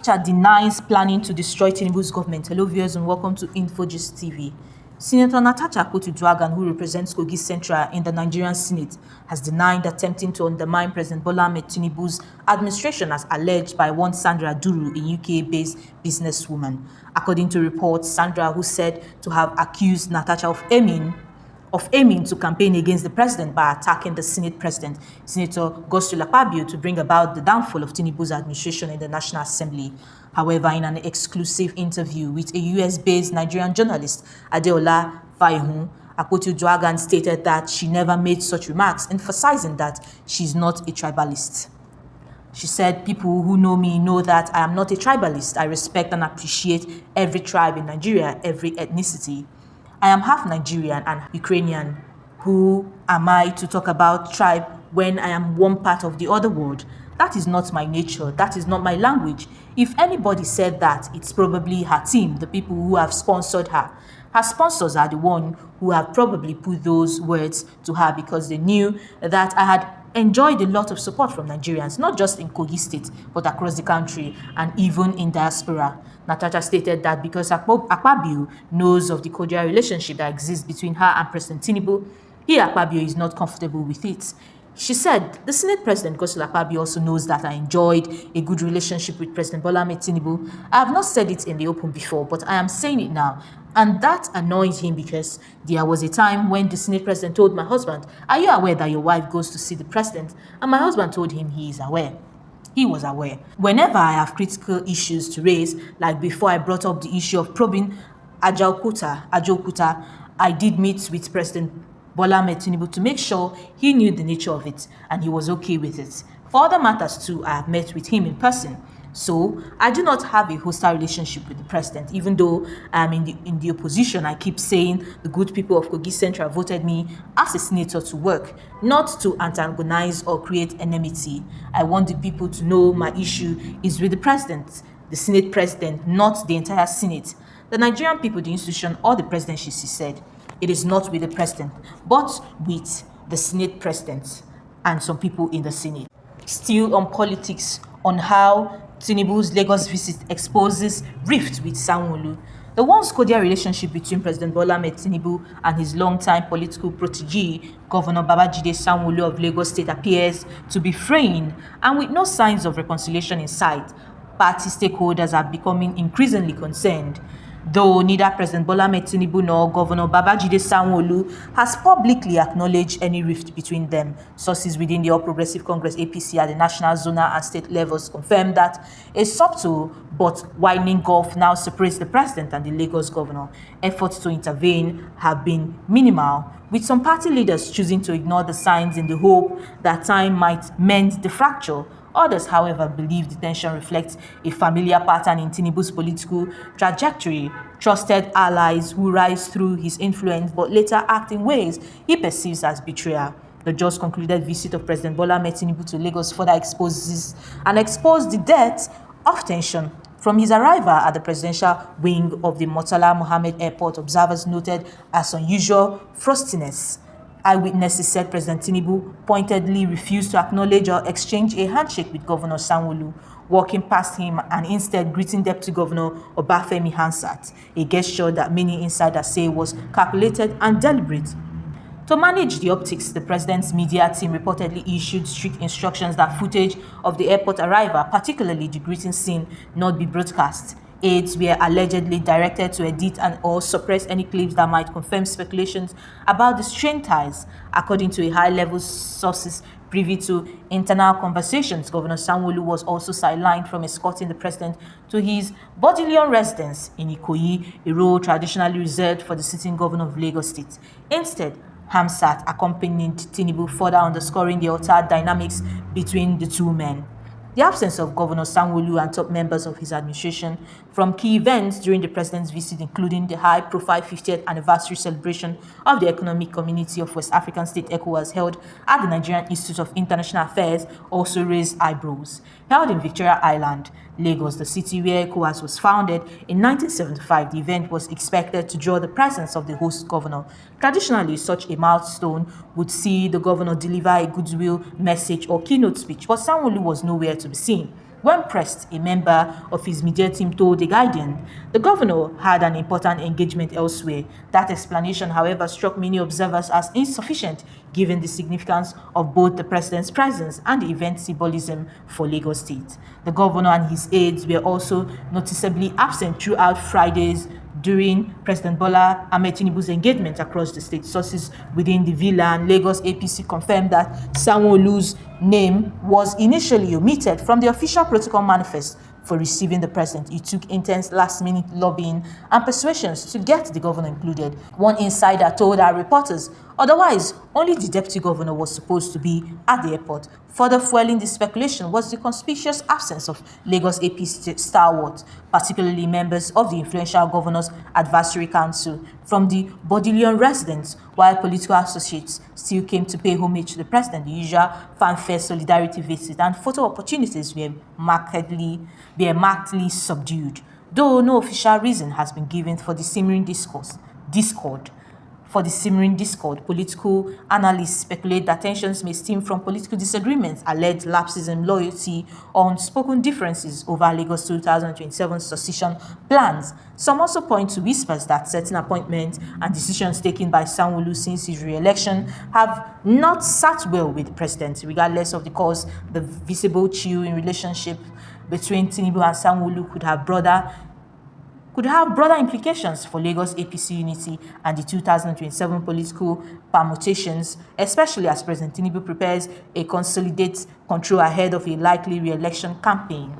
Natasha denies planning to destroy Tinubu's government. Hello viewers and welcome to InfoGist TV. Senator Natasha Akpoti, who represents Kogi Central in the Nigerian Senate, has denied attempting to undermine President Bola Ahmed Tinubu's administration as alleged by one Sandra Duru, a UK-based businesswoman. According to reports, Sandra, who said to have accused Natasha of aiming to campaign against the president by attacking the Senate president, Senator Akpabio, to bring about the downfall of Tinubu's administration in the National Assembly. However, in an exclusive interview with a US-based Nigerian journalist, Adeola Faihun, Akpoti stated that she never made such remarks, emphasizing that she's not a tribalist. She said, "People who know me know that I am not a tribalist. I respect and appreciate every tribe in Nigeria, every ethnicity. I am half Nigerian and Ukrainian. Who am I to talk about tribe when I am one part of the other world? That is not my nature. That is not my language. If anybody said that, it's probably her team, the people who have sponsored her. Her sponsors are the one who have probably put those words to her because they knew that I had enjoyed a lot of support from Nigerians, not just in Kogi State, but across the country and even in diaspora." Natasha stated that because Akpabio knows of the cordial relationship that exists between her and President Tinubu, Akpabio is not comfortable with it. She said, "The Senate President, Akpabio, also knows that I enjoyed a good relationship with President Bola Ahmed Tinubu. I have not said it in the open before, but I am saying it now." And that annoyed him because there was a time when the Senate President told my husband, "Are you aware that your wife goes to see the President?" And my husband told him he is aware. He was aware. Whenever I have critical issues to raise, like before I brought up the issue of probing Ajokuta, I did meet with President Bola Ahmed Tinubu to make sure he knew the nature of it and he was okay with it. For other matters too, I have met with him in person. So I do not have a hostile relationship with the president. Even though I'm in the opposition, I keep saying the good people of Kogi Central voted me as a senator to work, not to antagonize or create enmity. I want the people to know my issue is with the president, the Senate president, not the entire Senate. The Nigerian people, the institution, or the presidency, she said. It is not with the president, but with the Senate president and some people in the Senate. Still on politics, on how Tinubu's Lagos visit exposes rift with Sanwo-Olu. The once cordial relationship between President Bola Ahmed Tinubu and his longtime political protege, Governor Babajide Sanwo-Olu of Lagos State, appears to be fraying, and with no signs of reconciliation in sight, party stakeholders are becoming increasingly concerned. Though neither President Bola Ahmed Tinubu nor Governor Babajide Sanwo-Olu has publicly acknowledged any rift between them, sources within the All Progressive Congress (APC) at the national, zonal and state levels confirm that a subtle but widening gulf now separates the president and the Lagos governor. Efforts to intervene have been minimal, with some party leaders choosing to ignore the signs in the hope that time might mend the fracture. Others, however, believe the tension reflects a familiar pattern in Tinubu's political trajectory: trusted allies who rise through his influence but later act in ways he perceives as betrayal. The just concluded visit of President Bola Ahmed Tinubu to Lagos further exposed the depth of tension. From his arrival at the presidential wing of the Murtala Mohammed Airport, observers noted as unusual frostiness. Eyewitnesses said President Tinubu pointedly refused to acknowledge or exchange a handshake with Governor Sanwo-Olu, walking past him and instead greeting Deputy Governor Obafemi Hansat, a gesture that many insiders say was calculated and deliberate. To manage the optics, the president's media team reportedly issued strict instructions that footage of the airport arrival, particularly the greeting scene, not be broadcast. Aides were allegedly directed to edit or suppress any clips that might confirm speculations about the strained ties. According to a high-level sources privy to internal conversations, Governor Sanwo-Olu was also sidelined from escorting the president to his Bodilion residence in Ikoyi, a role traditionally reserved for the sitting governor of Lagos State. Instead, Hamsat accompanied Tinubu, further underscoring the altered dynamics between the two men. The absence of Governor Sanwo-Olu and top members of his administration from key events during the president's visit, including the high-profile 50th anniversary celebration of the Economic Community of West African State (ECOWAS) held at the Nigerian Institute of International Affairs, also raised eyebrows. Held in Victoria Island, Lagos, the city where ECOWAS was founded in 1975, the event was expected to draw the presence of the host governor. Traditionally, such a milestone would see the governor deliver a goodwill message or keynote speech, but Sanwo-Olu was nowhere to be seen. When pressed, a member of his media team told The Guardian the governor had an important engagement elsewhere. That explanation, however, struck many observers as insufficient given the significance of both the president's presence and the event's symbolism for Lagos State. The governor and his aides were also noticeably absent throughout Friday's during President Bola Ahmed Tinubu's engagement across the state. Sources within the villa and Lagos APC confirmed that Sanwo-Olu's name was initially omitted from the official protocol manifest for receiving the president. It took intense last-minute lobbying and persuasions to get the governor included. One insider told our reporters otherwise, only the deputy governor was supposed to be at the airport. Further fueling the speculation was the conspicuous absence of Lagos APC stalwarts, particularly members of the influential Governor's Advisory Council. From the Bodleian residents, while political associates still came to pay homage to the president, the usual fanfare, solidarity visit, and photo opportunities were markedly subdued, though no official reason has been given for the simmering discord. Political analysts speculate that tensions may stem from political disagreements, alleged lapses in loyalty, or unspoken differences over Lagos 2027 succession plans. Some also point to whispers that certain appointments and decisions taken by Sanwo-Olu since his re-election have not sat well with the president. Regardless of the cause, the visible chill in relationship between Tinubu and Sanwo-Olu could have broader implications for Lagos APC unity and the 2027 political permutations, especially as President Tinubu prepares a consolidated control ahead of a likely re-election campaign.